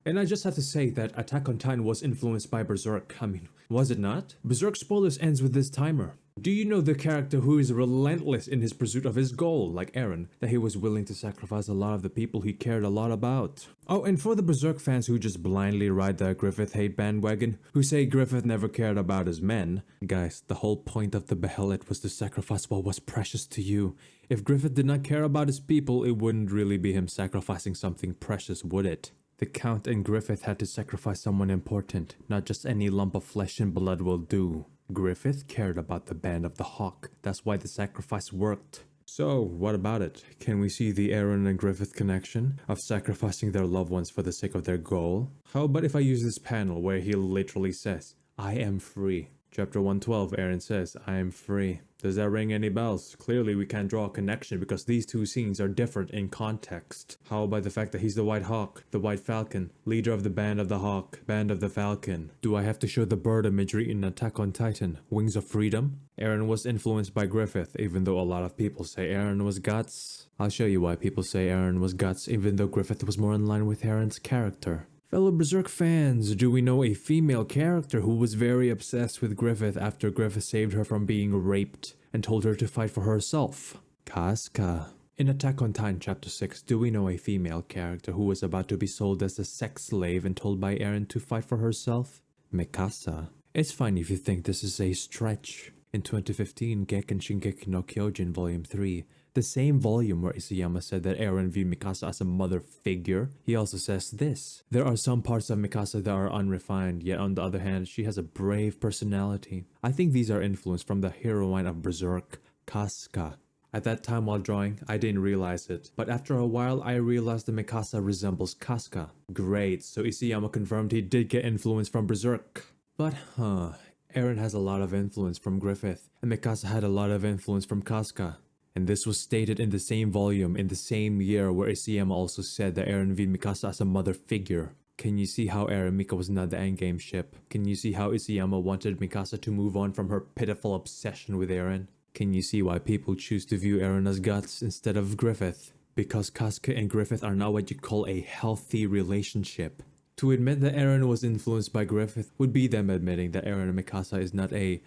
And I just have to say that Attack on Titan was influenced by Berserk. I mean, was it not? Berserk spoilers ends with this timer. Do you know the character who is relentless in his pursuit of his goal, like Eren, that he was willing to sacrifice a lot of the people he cared a lot about? Oh, and for the Berserk fans who just blindly ride the Griffith hate bandwagon, who say Griffith never cared about his men, guys, the whole point of the Behelit was to sacrifice what was precious to you. If Griffith did not care about his people, it wouldn't really be him sacrificing something precious, would it? The Count and Griffith had to sacrifice someone important, not just any lump of flesh and blood will do. Griffith cared about the Band of the Hawk, that's why the sacrifice worked. So, what about it? Can we see the Eren and Griffith connection of sacrificing their loved ones for the sake of their goal? How about if I use this panel where he literally says, I am free. Chapter 112, Eren says, I am free. Does that ring any bells? Clearly we can't draw a connection because these two scenes are different in context. How about the fact that he's the White Hawk, the White Falcon, leader of the Band of the Hawk, Band of the Falcon? Do I have to show the bird imagery in Attack on Titan? Wings of Freedom? Eren was influenced by Griffith, even though a lot of people say Eren was Guts. I'll show you why people say Eren was Guts, even though Griffith was more in line with Eren's character. Fellow Berserk fans, do we know a female character who was very obsessed with Griffith after Griffith saved her from being raped and told her to fight for herself? Casca. In Attack on Titan Chapter 6, do we know a female character who was about to be sold as a sex slave and told by Eren to fight for herself? Mikasa. It's fine if you think this is a stretch. In 2015, Gekken Shingeki no Kyojin Volume 3, the same volume where Isayama said that Eren viewed Mikasa as a mother figure, he also says this. There are some parts of Mikasa that are unrefined, yet on the other hand, she has a brave personality. I think these are influenced from the heroine of Berserk, Casca. At that time while drawing, I didn't realize it, but after a while I realized that Mikasa resembles Casca. Great, so Isayama confirmed he did get influence from Berserk. But Eren has a lot of influence from Griffith, and Mikasa had a lot of influence from Casca. And this was stated in the same volume in the same year where Isayama also said that Eren viewed Mikasa as a mother figure. Can you see how Eren Mika was not the endgame ship? Can you see how Isayama wanted Mikasa to move on from her pitiful obsession with Eren? Can you see why people choose to view Eren as Guts instead of Griffith? Because Casca and Griffith are not what you call a healthy relationship. To admit that Eren was influenced by Griffith would be them admitting that Eren and Mikasa is not a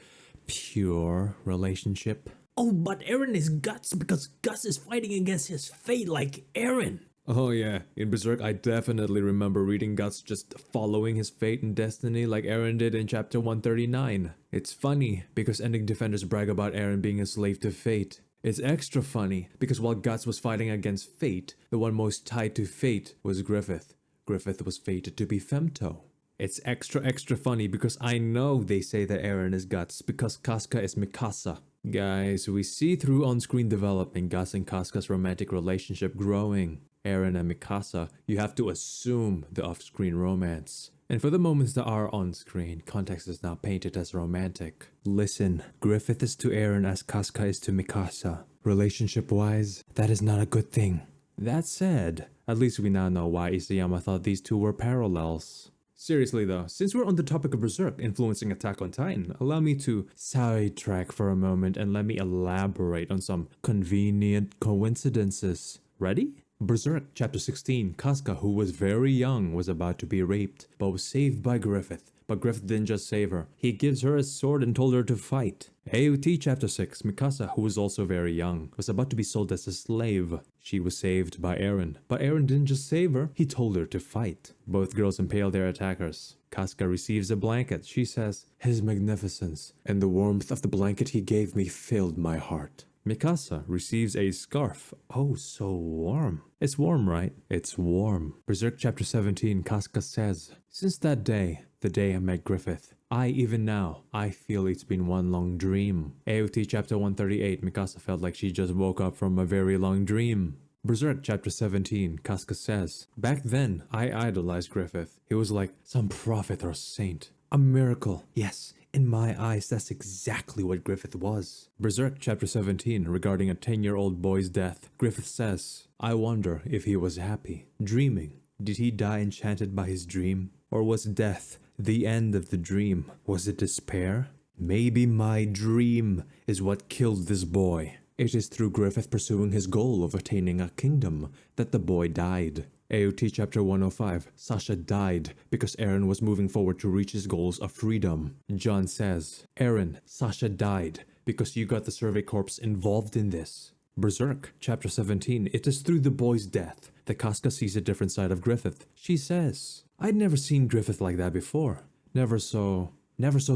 pure relationship. Oh, but Eren is Guts because Guts is fighting against his fate like Eren. Oh yeah, in Berserk I definitely remember reading Guts just following his fate and destiny like Eren did in chapter 139. It's funny because ending defenders brag about Eren being a slave to fate. It's extra funny because while Guts was fighting against fate, the one most tied to fate was Griffith. Griffith was fated to be Femto. It's extra funny because I know they say that Eren is Guts because Casca is Mikasa. Guys, we see through on-screen development Guts and Casca's romantic relationship growing. Eren and Mikasa, you have to assume the off-screen romance. And for the moments that are on-screen, context is now painted as romantic. Listen, Griffith is to Eren as Casca is to Mikasa. Relationship-wise, that is not a good thing. That said, at least we now know why Isayama thought these two were parallels. Seriously though, since we're on the topic of Berserk influencing Attack on Titan, allow me to sidetrack for a moment and let me elaborate on some convenient coincidences. Ready? Berserk Chapter 16, Casca, who was very young, was about to be raped, but was saved by Griffith. But Griffith didn't just save her, he gives her a sword and told her to fight. AOT Chapter 6, Mikasa, who was also very young, was about to be sold as a slave. She was saved by Eren, but Eren didn't just save her, he told her to fight. Both girls impale their attackers. Casca receives a blanket. She says, "His magnificence and the warmth of the blanket he gave me filled my heart." Mikasa receives a scarf. Oh, so warm. It's warm, right? It's warm. Berserk Chapter 17, Casca says, "Since that day, the day I met Griffith, even now, I feel it's been one long dream." AOT Chapter 138, Mikasa felt like she just woke up from a very long dream. Berserk Chapter 17, Casca says, "Back then, I idolized Griffith. He was like some prophet or saint. A miracle. Yes, in my eyes, that's exactly what Griffith was." Berserk Chapter 17, regarding a 10-year-old boy's death, Griffith says, "I wonder if he was happy, dreaming. Did he die enchanted by his dream? Or was death the end of the dream? Was it despair? Maybe my dream is what killed this boy. It is through Griffith pursuing his goal of attaining a kingdom that the boy died." AOT Chapter 105, Sasha died because Eren was moving forward to reach his goals of freedom. John says, Eren, Sasha died because you got the Survey Corps involved in this. Berserk, Chapter 17, it is through the boy's death that Casca sees a different side of Griffith. She says, I'd never seen Griffith like that before. Never so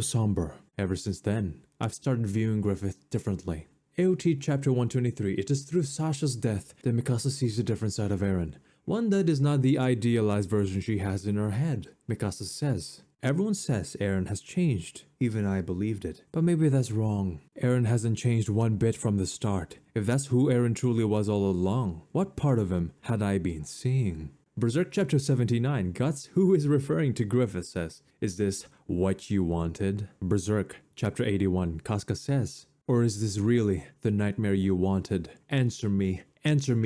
somber. Ever since then, I've started viewing Griffith differently. AOT Chapter 123, it is through Sasha's death that Mikasa sees a different side of Eren. One that is not the idealized version she has in her head. Mikasa says, everyone says Eren has changed. Even I believed it. But maybe that's wrong. Eren hasn't changed one bit from the start. If that's who Eren truly was all along, what part of him had I been seeing? Berserk Chapter 79, Guts, who is referring to Griffith, says, is this what you wanted? Berserk Chapter 81, Casca says, or is this really the nightmare you wanted? Answer me,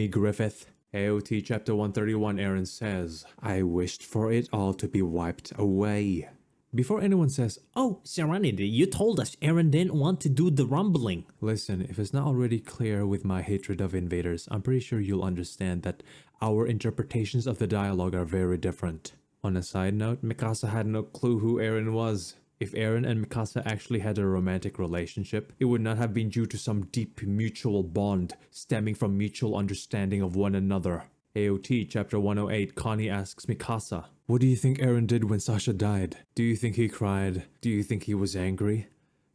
Griffith. AOT Chapter 131, Eren says, I wished for it all to be wiped away. Before anyone says, oh, Serenity, you told us Eren didn't want to do the rumbling. Listen, if it's not already clear with my hatred of invaders, I'm pretty sure you'll understand that our interpretations of the dialogue are very different. On a side note, Mikasa had no clue who Eren was. If Eren and Mikasa actually had a romantic relationship, it would not have been due to some deep mutual bond stemming from mutual understanding of one another. AOT Chapter 108, Connie asks Mikasa, what do you think Eren did when Sasha died? Do you think he cried? Do you think he was angry?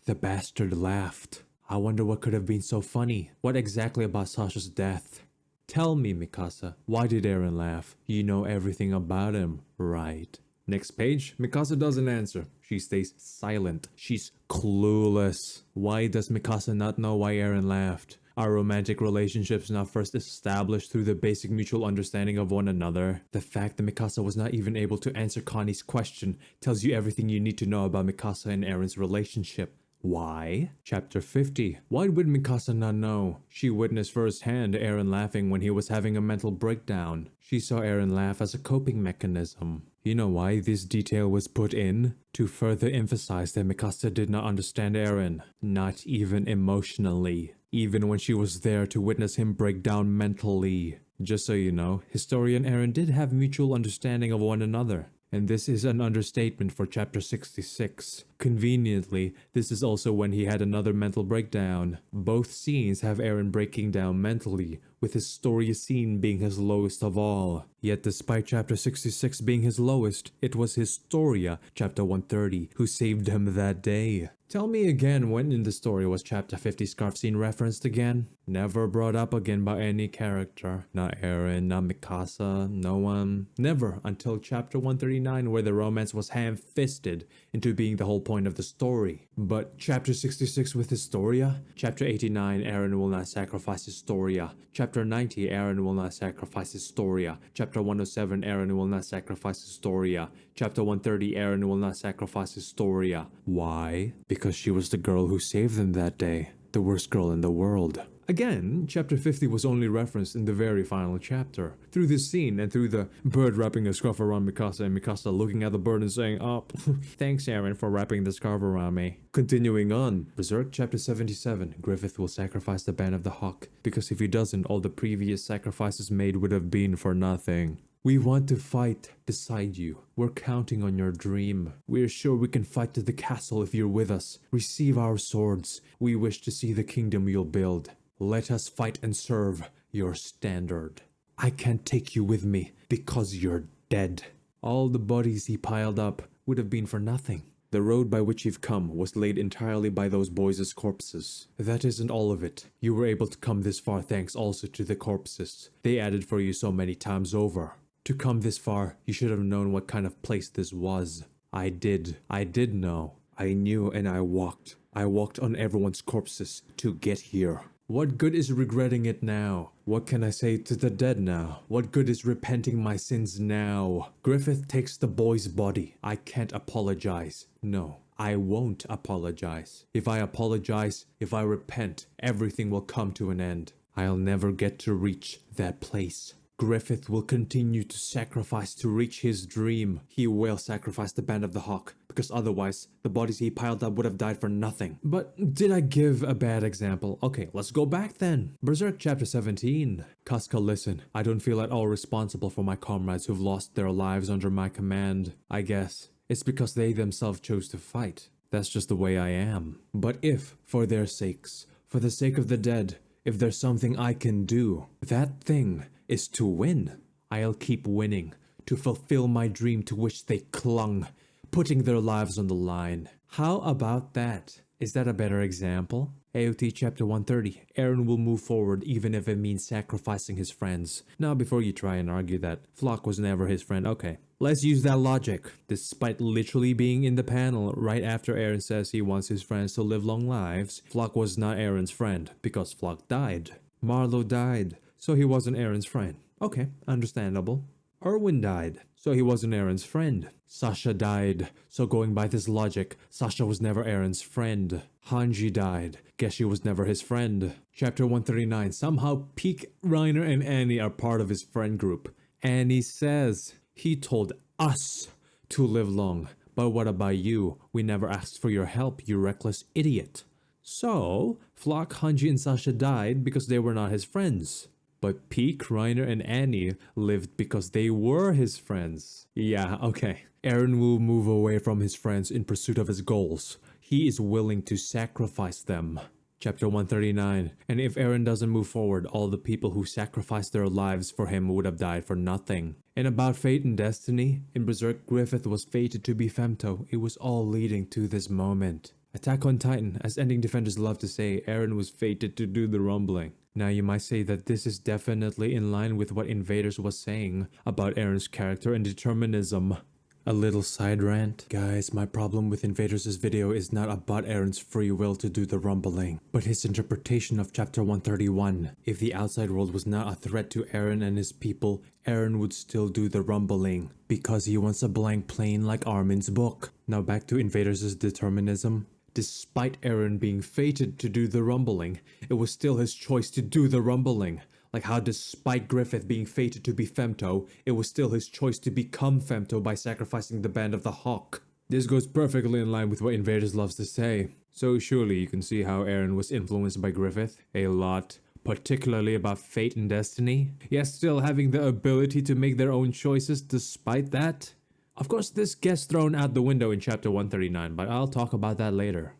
The bastard laughed. I wonder what could have been so funny. What exactly about Sasha's death? Tell me, Mikasa, why did Eren laugh? You know everything about him, right? Next page, Mikasa doesn't answer. She stays silent. She's clueless. Why does Mikasa not know why Eren laughed? Are romantic relationships not first established through the basic mutual understanding of one another? The fact that Mikasa was not even able to answer Connie's question tells you everything you need to know about Mikasa and Eren's relationship. Why? Chapter 50. Why would Mikasa not know? She witnessed firsthand Eren laughing when he was having a mental breakdown. She saw Eren laugh as a coping mechanism. You know why this detail was put in? To further emphasize that Mikasa did not understand Eren. Not even emotionally. Even when she was there to witness him break down mentally. Just so you know, Historia and Eren did have mutual understanding of one another. And this is an understatement for Chapter 66. Conveniently, this is also when he had another mental breakdown. Both scenes have Eren breaking down mentally, with Historia scene being his lowest of all. Yet despite Chapter 66 being his lowest, it was Historia, Chapter 130, who saved him that day. Tell me again, when in the story was Chapter 50 scarf scene referenced again? Never brought up again by any character. Not Eren, not Mikasa, no one. Never until Chapter 139, where the romance was ham-fisted into being the whole point of the story. But Chapter 66 with Historia? Chapter 89, Eren will not sacrifice Historia. Chapter 90, Eren will not sacrifice Historia. Chapter 107, Eren will not sacrifice Historia. Chapter 130, Eren will not sacrifice Historia. Why? Because she was the girl who saved them that day. The worst girl in the world. Again, Chapter 50 was only referenced in the very final chapter. Through this scene and through the bird wrapping a scarf around Mikasa and Mikasa looking at the bird and saying, oh, thanks Eren for wrapping the scarf around me. Continuing on, Berserk Chapter 77, Griffith will sacrifice the Band of the Hawk, because if he doesn't, all the previous sacrifices made would have been for nothing. We want to fight beside you. We're counting on your dream. We're sure we can fight to the castle if you're with us. Receive our swords. We wish to see the kingdom you'll build. Let us fight and serve your standard. I can't take you with me because you're dead. All the bodies he piled up would have been for nothing. The road by which you've come was laid entirely by those boys' corpses. That isn't all of it. You were able to come this far thanks also to the corpses. They added for you so many times over. To come this far, you should have known what kind of place this was. I did know. I knew and I walked. I walked on everyone's corpses to get here. What good is regretting it now? What can I say to the dead now? What good is repenting my sins now? Griffith takes the boy's body. I can't apologize. No, I won't apologize. If I apologize, if I repent, everything will come to an end. I'll never get to reach that place. Griffith will continue to sacrifice to reach his dream. He will sacrifice the Band of the Hawk, because otherwise, the bodies he piled up would have died for nothing. But did I give a bad example? Okay, let's go back then. Berserk chapter 17. Casca, listen, I don't feel at all responsible for my comrades who've lost their lives under my command. I guess it's because they themselves chose to fight. That's just the way I am. But if, for their sakes, for the sake of the dead, if there's something I can do, that thing is to win. I'll keep winning, to fulfill my dream to which they clung, putting their lives on the line. How about that? Is that a better example? AOT chapter 130. Eren will move forward even if it means sacrificing his friends. Now before you try and argue that Flock was never his friend, okay. Let's use that logic. Despite literally being in the panel right after Eren says he wants his friends to live long lives, Flock was not Eren's friend because Flock died. Marlowe died, so he wasn't Eren's friend. Okay, understandable. Erwin died, so he wasn't Eren's friend. Sasha died, so going by this logic, Sasha was never Eren's friend. Hanji died, guess she was never his friend. Chapter 139, somehow Peak, Reiner, and Annie are part of his friend group. Annie says, he told us to live long, but what about you? We never asked for your help, you reckless idiot. So, Flock, Hanji, and Sasha died because they were not his friends. But Peak, Reiner, and Annie lived because they were his friends. Yeah, okay. Eren will move away from his friends in pursuit of his goals. He is willing to sacrifice them. Chapter 139. And if Eren doesn't move forward, all the people who sacrificed their lives for him would have died for nothing. And about fate and destiny, in Berserk, Griffith was fated to be Femto. It was all leading to this moment. Attack on Titan, as ending defenders love to say, Eren was fated to do the rumbling. Now you might say that this is definitely in line with what Invaders was saying about Eren's character and determinism. A little side rant. Guys, my problem with Invaders' video is not about Eren's free will to do the rumbling, but his interpretation of chapter 131. If the outside world was not a threat to Eren and his people, Eren would still do the rumbling, because he wants a blank plane like Armin's book. Now back to Invaders' determinism. Despite Eren being fated to do the rumbling, it was still his choice to do the rumbling. Like how despite Griffith being fated to be Femto, it was still his choice to become Femto by sacrificing the Band of the Hawk. This goes perfectly in line with what Invaders loves to say. So surely you can see how Eren was influenced by Griffith a lot, particularly about fate and destiny, yet still having the ability to make their own choices despite that. Of course, this gets thrown out the window in chapter 139, but I'll talk about that later.